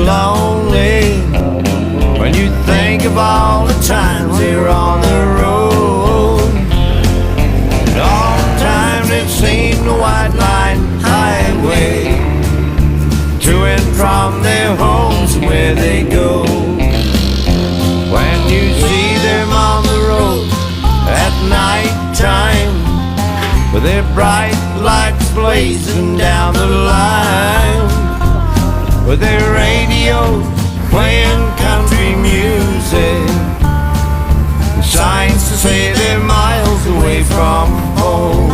lonely when you think of all the times you're on the road. And all the time they've seen the white line highway to and from their homes and where they go. When you see them on the road at night time with their bright lights blazing down the line, with their radio playing country music, and signs to say they're miles away from home.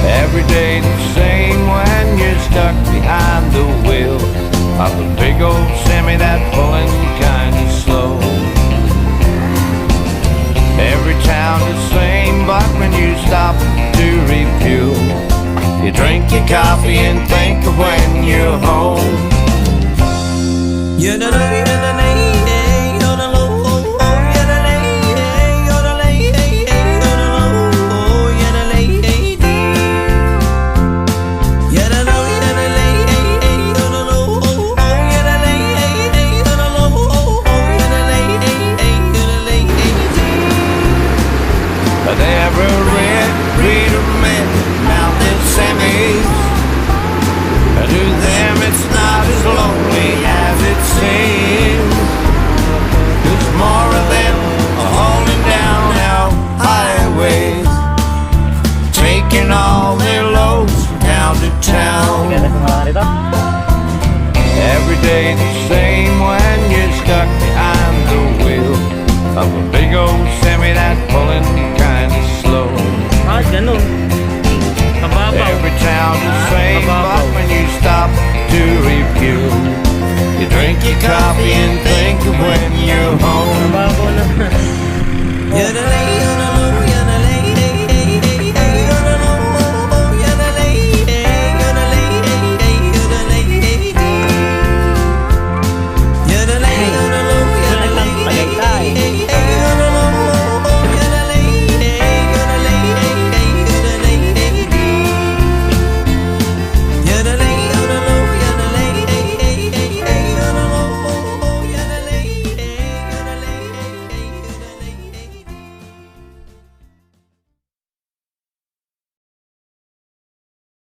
Every day the same when you're stuck behind the wheel of a big old semi that's pulling kinda slow. Every town the same, but when you stop to refuel, you drink your coffee and think of when you're home. You know